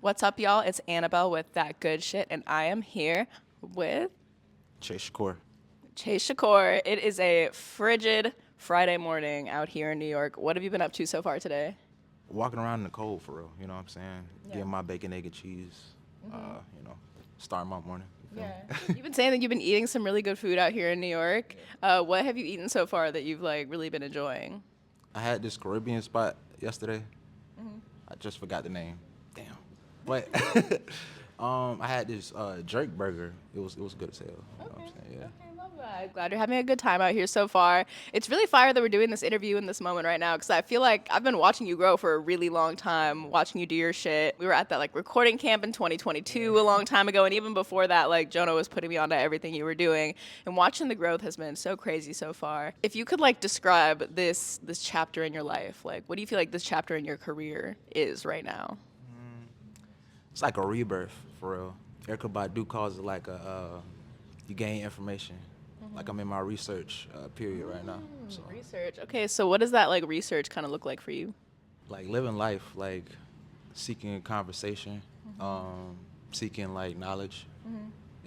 What's up, y'all? It's Annabelle with That Good Shit, and I am here with Chase Shakur. Chase Shakur. It is a frigid Friday morning out here in New York. What have you been up to so far today? Walking around in the cold for real, you know what I'm saying? Yeah. Getting my bacon, egg, and cheese, starting my morning. You feel me? You've been saying that you've been eating some really good food out here in New York. What have you eaten so far that you've like really been enjoying? I had this Caribbean spot yesterday. I just forgot the name. Damn. But I had this jerk burger. It was good as hell. You know what I'm saying? Yeah. Okay, love that. Glad you're having a good time out here so far. It's really fire that we're doing this interview in this moment right now because I feel like I've been watching you grow for a really long time, watching you do your shit. We were at that like recording camp in 2022 a long time ago, and even before that, like Jonah was putting me onto everything you were doing, and watching the growth has been so crazy so far. If you could like describe this chapter in your life, like what do you feel like this chapter in your career is right now? It's like a rebirth for real. Erica Badu calls it like you gain information. Like I'm in my research period right now. So Research. Okay, so what does that like research kind of look like for you? like living life, like seeking conversation, seeking like knowledge,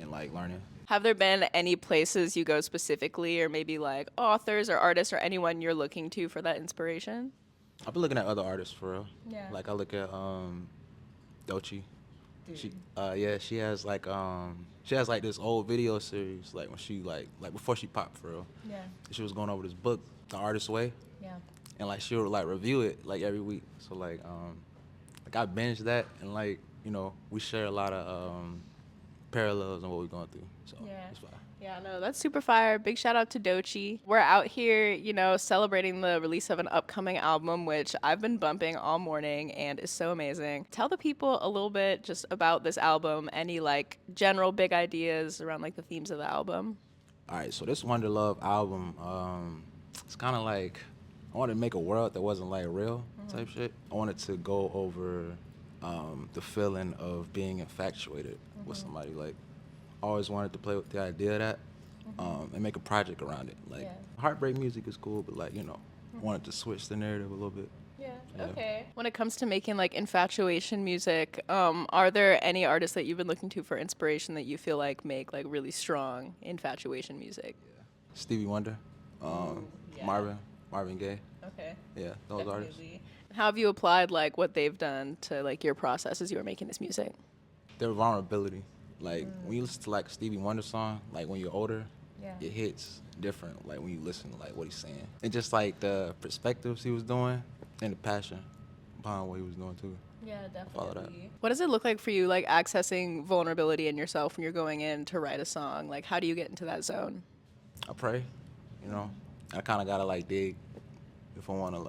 and like learning. Have there been any places you go specifically, or maybe like authors or artists or anyone you're looking to for that inspiration? I've been looking at other artists for real. Yeah. Like I look at Doechii. She has like this old video series like when she like before she popped for real. Yeah. She was going over this book, The Artist's Way, Yeah. and like she would like review it like every week. So like I binged that, and like we share a lot of parallels on what we're going through. So Yeah. it's fine. Yeah, no, that's super fire. Big shout out to Doechii. We're out here, celebrating the release of an upcoming album, which I've been bumping all morning and is so amazing. Tell the people a little bit just about this album, any like general big ideas around like the themes of the album. All right, so this WONDERLOVE album, it's kind of like I wanted to make a world that wasn't like real type shit. I wanted to go over the feeling of being infatuated with somebody. Like, I always wanted to play with the idea of that and make a project around it. Like, heartbreak music is cool, but like, I wanted to switch the narrative a little bit. Yeah. Yeah. Okay. When it comes to making like infatuation music, are there any artists that you've been looking to for inspiration that you feel like make like really strong infatuation music? Stevie Wonder, yeah. Marvin Gaye. Okay. Yeah, those artists. Definitely. How have you applied like what they've done to like your process as you were making this music? Their vulnerability. Like, when you listen to like a Stevie Wonder song, like when you're older, it hits different, like when you listen to like what he's saying. And just like the perspectives he was doing and the passion behind what he was doing too. Yeah, Follow that. definitely. What does it look like for you, like accessing vulnerability in yourself when you're going in to write a song? Like, how do you get into that zone? I pray, I kind of gotta like dig if I want to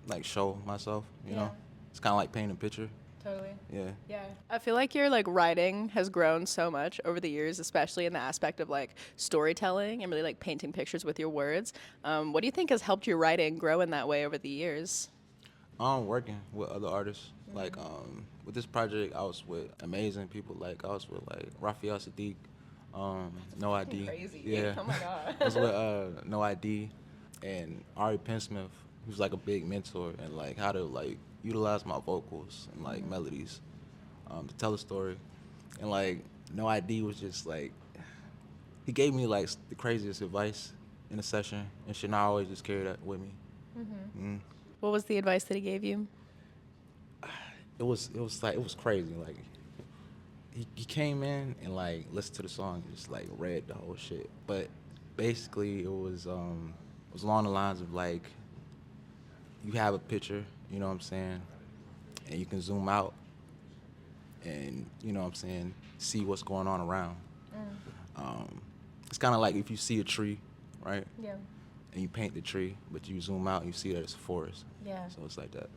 like show myself, you know. It's kind of like painting a picture. Totally. Yeah. Yeah. I feel like your like writing has grown so much over the years, especially in the aspect of like storytelling and really like painting pictures with your words. What do you think has helped your writing grow in that way over the years? I'm working with other artists. Like with this project, I was with amazing people. Like I was with like Raphael Sadiq, No ID. Crazy. Yeah. Oh my God. I was with No ID and Ari Pensmith, who's like a big mentor, and like how to like utilize my vocals and like melodies to tell a story. And like No ID was just like, he gave me like the craziest advice in a session, and shit, and I always just carry that with me. What was the advice that he gave you? It was crazy. Like he came in and like listened to the song and just like read the whole shit. But basically it was along the lines of like, you have a picture, you know what I'm saying, and you can zoom out and, you know what I'm saying, see what's going on around. It's kind of like if you see a tree, right? Yeah. And you paint the tree, but you zoom out and you see that it's a forest. Yeah. So it's like that.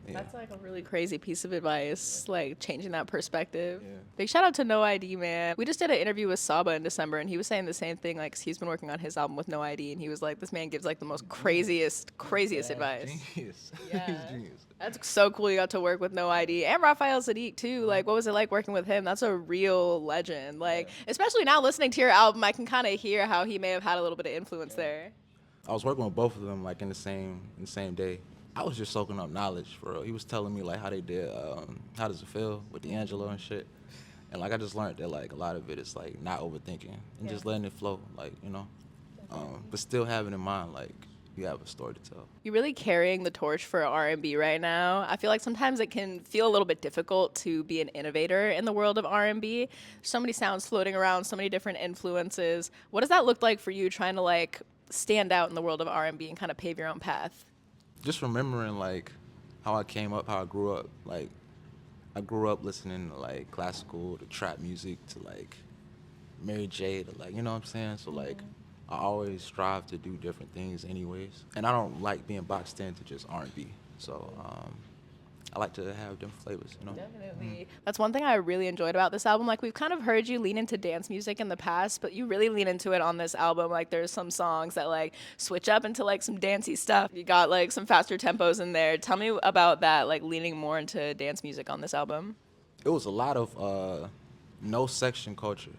Yeah. That's like a really crazy piece of advice, like changing that perspective. Yeah. Big shout out to No ID, man. We just did an interview with Saba in December, and he was saying the same thing. Like, 'cause he's been working on his album with No ID, and he was like, this man gives like the most craziest advice. Genius. Yeah. He's genius. That's so cool you got to work with No ID and Raphael Sadiq too. Like, what was it like working with him? That's a real legend. Like, especially now listening to your album, I can kind of hear how he may have had a little bit of influence there. I was working with both of them like in the same day. I was just soaking up knowledge for real. He was telling me like how they did, how does it feel with D'Angelo and shit. And like I just learned that like a lot of it is like not overthinking and just letting it flow, like, you know. But still having in mind like you have a story to tell. You're really carrying the torch for R&B right now. I feel like sometimes it can feel a little bit difficult to be an innovator in the world of R&B. So many sounds floating around, so many different influences. What does that look like for you trying to like stand out in the world of R&B and kind of pave your own path? Just remembering like how I came up, how I grew up. Like I grew up listening to like classical, to trap music, to like Mary J, to like, you know what I'm saying? So like I always strive to do different things anyways. And I don't like being boxed into just R&B. So I like to have different flavors, you know? Definitely. That's one thing I really enjoyed about this album. Like, we've kind of heard you lean into dance music in the past, but you really lean into it on this album. Like, there's some songs that, like, switch up into, like, some dancey stuff. You got, like, some faster tempos in there. Tell me about that, like, leaning more into dance music on this album. It was a lot of no section culture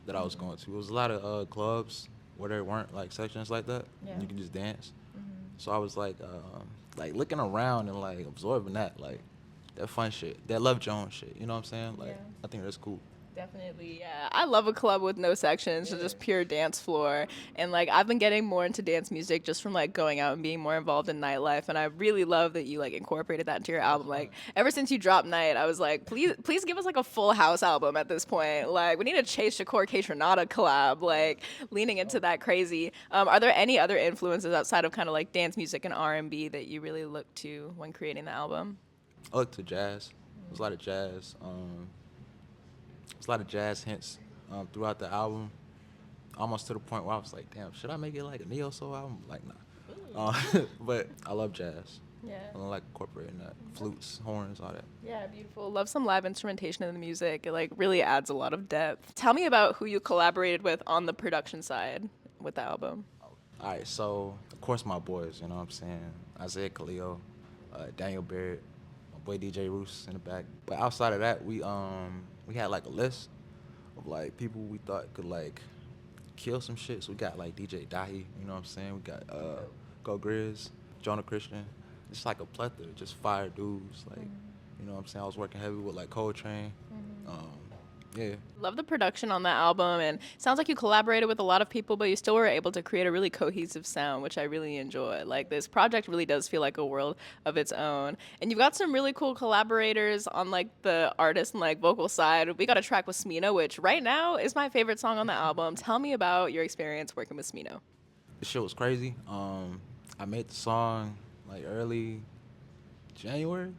that I was going to. It was a lot of clubs where there weren't, like, sections like that. Yeah. You can just dance. So I was, like looking around and, like, absorbing that, like, that fun shit, that Love Jones shit, you know what I'm saying? Like, Yeah. I think that's cool. Definitely, yeah. I love a club with no sections, so just pure dance floor. And like I've been getting more into dance music just from like going out and being more involved in nightlife. And I really love that you like incorporated that into your album. Like ever since you dropped Night, I was like, please give us like a full house album at this point. Like we need a Chase Shakur K Tronada collab, like leaning into that crazy. Are there any other influences outside of kind of like dance music and R&B that you really look to when creating the album? I look to jazz. There's a lot of jazz. There's a lot of jazz hints throughout the album, almost to the point where I was like, damn, should I make it like a neo soul album? Like, nah. But I love jazz. Yeah. I like incorporating that, flutes, horns, all that. Yeah, beautiful. Love some live instrumentation in the music. It like really adds a lot of depth. Tell me about who you collaborated with on the production side with the album. All right, so of course my boys, you know what I'm saying? Isaiah Khalil, Daniel Barrett, my boy DJ Roos in the back. But outside of that, we had like a list of like people we thought could like kill some shit. So we got like DJ Dahi, you know what I'm saying? We got Go Grizz, Jonah Christian. It's like a plethora, just fire dudes. Like, you know what I'm saying? I was working heavy with like Coltrane. Yeah. Love the production on that album, and it sounds like you collaborated with a lot of people, but you still were able to create a really cohesive sound, which I really enjoy. Like this project really does feel like a world of its own, and you've got some really cool collaborators on like the artist and like vocal side. We got a track with Smino, which right now is my favorite song on the album. Tell me about your experience working with Smino. This shit was crazy. I made the song like early January.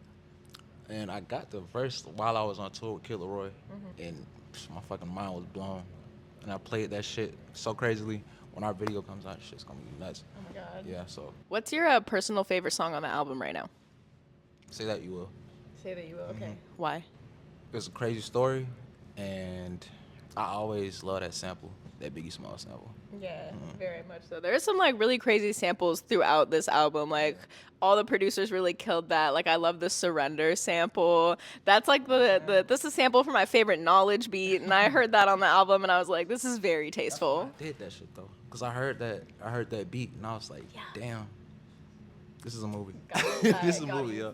And I got the verse while I was on tour with Killer Roy, and my fucking mind was blown. And I played that shit so crazily. When our video comes out, shit's gonna be nuts. Oh my god. Yeah, so What's your personal favorite song on the album right now? say that you will. Say that you will. Okay. Why? It's a crazy story, and I always love that sample, that Biggie Small sample. Yeah, very much so. There's some like really crazy samples throughout this album. Like all the producers really killed that. Like I love the Surrender sample. That's like this is a sample for my favorite Knowledge beat, and I heard that on the album, and I was like, this is very tasteful. I did that shit though, cause I heard that beat, and I was like, damn, this is a movie. This is a movie, yeah.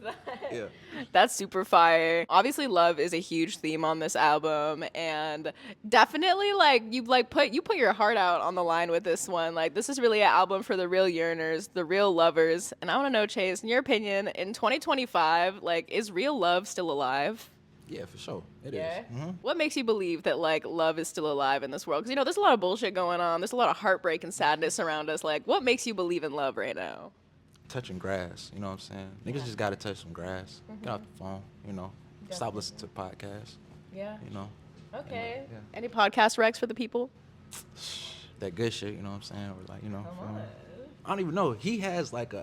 Yeah. That's super fire. Obviously, love is a huge theme on this album, and definitely like you put your heart out on the line with this one. Like this is really an album for the real yearners, the real lovers. And I want to know, Chase, in your opinion, in 2025, like is real love still alive? Yeah, for sure. It is. What makes you believe that like love is still alive in this world? Because you know there's a lot of bullshit going on. There's a lot of heartbreak and sadness around us. Like, what makes you believe in love right now? Touching grass, you know what I'm saying? Niggas just gotta touch some grass. Get off the phone, you know. Stop listening to podcasts, Yeah. you know. Okay. Yeah. Any podcast recs for the people? That good shit, you know what I'm saying? Or like, you know. I don't even know. He has like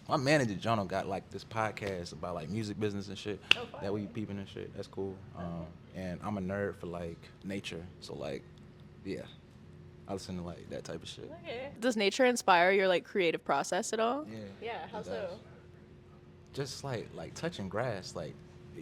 my manager Jono got like this podcast about like music business and shit. That we peeping and shit. That's cool. And I'm a nerd for like nature. So like, yeah. I listen to like that type of shit. Okay. Does nature inspire your like creative process at all? Yeah. Yeah, how it so? does. Just like touching grass, like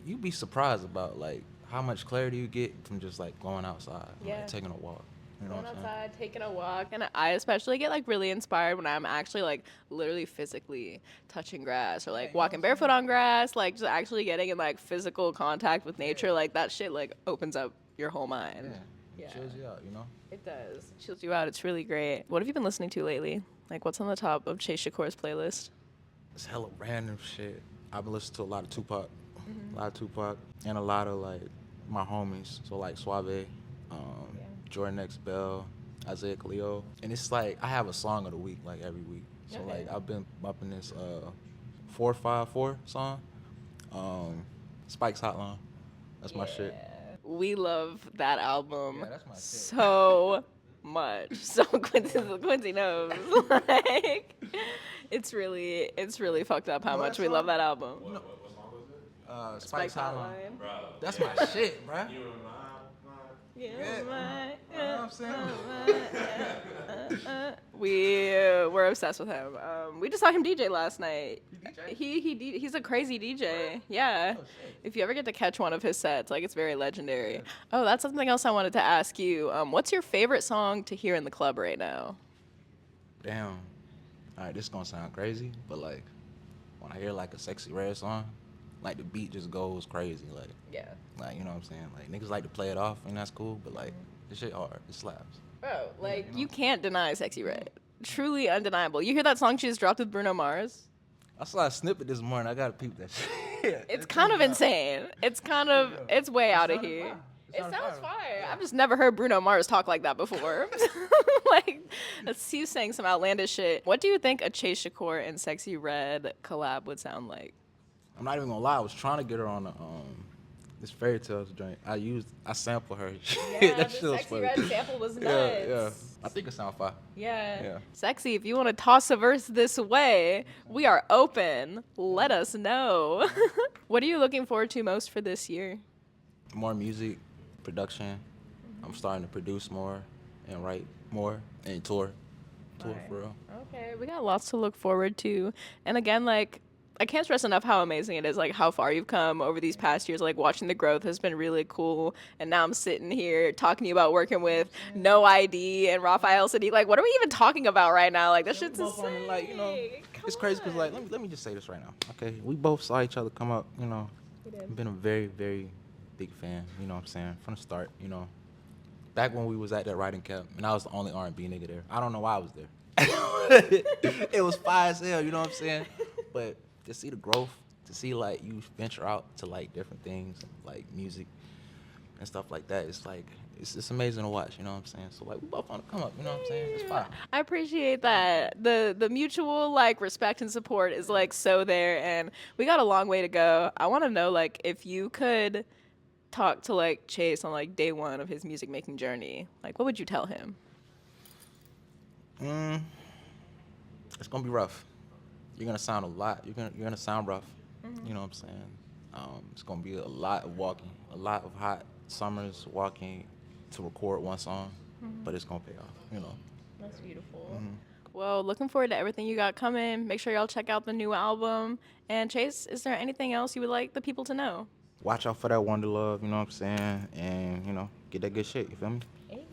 you'd be surprised about like how much clarity you get from just like going outside, and, Yeah. like taking a walk. You know Going what I'm saying? outside, taking a walk, and I especially get like really inspired when I'm actually like literally physically touching grass or like walking barefoot on grass, like just actually getting in like physical contact with nature. Like that shit like opens up your whole mind. Yeah, it chills you out, you know? It does. It chills you out. It's really great. What have you been listening to lately? Like what's on the top of Chase Shakur's playlist? It's hella random shit. I've been listening to a lot of Tupac, and a lot of like my homies. So like Suave, Jordan X Bell, Isaiah Cleo, and it's like I have a song of the week like every week. So like I've been bumping this 454 song, Spike's Hotline. That's my shit. We love that album Yeah, that's my shit. so much. So Quincy knows. Like it's really fucked up how much we love that album. Spike's Hotline. That's my shit, bruh. Yeah. You know what I'm saying? We're obsessed with him. We just saw him DJ last night. He's a crazy DJ. Yeah. If you ever get to catch one of his sets, like it's very legendary. Oh, that's something else I wanted to ask you. What's your favorite song to hear in the club right now? Damn. All right, this is gonna sound crazy, but like when I hear like a Sexyy Red song, like the beat just goes crazy. Like you know what I'm saying? Like niggas like to play it off, and that's cool, but like this shit hard. It slaps. Bro, like you can't deny Sexyy Red. Truly undeniable. You hear that song she just dropped with Bruno Mars? I saw a snippet this morning. I gotta peep that shit. It's kind of insane. It's way out of here. It sounds fire. I've just never heard Bruno Mars talk like that before. Like, let's you saying some outlandish shit. What do you think a Chase Shakur and Sexyy Red collab would sound like? I'm not even gonna lie. I was trying to get her on the this fairy tales joint. I sampled her. Yeah, that the shit was Sexyy funny. Red sample was nuts. Yeah. I think it sound fire. Yeah. Yeah. Sexy, if you want to toss a verse this way, we are open. Let us know. What are you looking forward to most for this year? More music, production. I'm starting to produce more and write more and tour for real. Okay, we got lots to look forward to. And again, like, I can't stress enough how amazing it is, like, how far you've come over these past years. Like, watching the growth has been really cool. And now I'm sitting here talking to you about working with No ID and Raphael Sadiq. Like, what are we even talking about right now? Like, that shit's insane. Like, you know, it's crazy because, like, let me just say this right now, okay? We both saw each other come up, you know. I've been a very, very big fan, you know what I'm saying, from the start, you know. Back when we was at that writing camp, and I was the only R&B nigga there. I don't know why I was there. It was fire as hell, you know what I'm saying? But to see the growth, to see like you venture out to like different things, like music and stuff like that, it's like it's amazing to watch, you know what I'm saying? So like we both want to come up, you know what I'm saying? It's fire. I appreciate that. The mutual like respect and support is like so there, and we got a long way to go. I want to know like if you could talk to like Chase on like day one of his music making journey, like what would you tell him? It's gonna be rough. You're gonna sound a lot. You're gonna sound rough. You know what I'm saying? It's gonna be a lot of walking, a lot of hot summers walking to record one song, but it's gonna pay off. You know. That's beautiful. Well, looking forward to everything you got coming. Make sure y'all check out the new album. And Chase, is there anything else you would like the people to know? Watch out for that WONDERLOVE. You know what I'm saying? And you know, get that good shit. You feel me? Hey.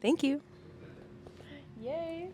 Thank you. Yay.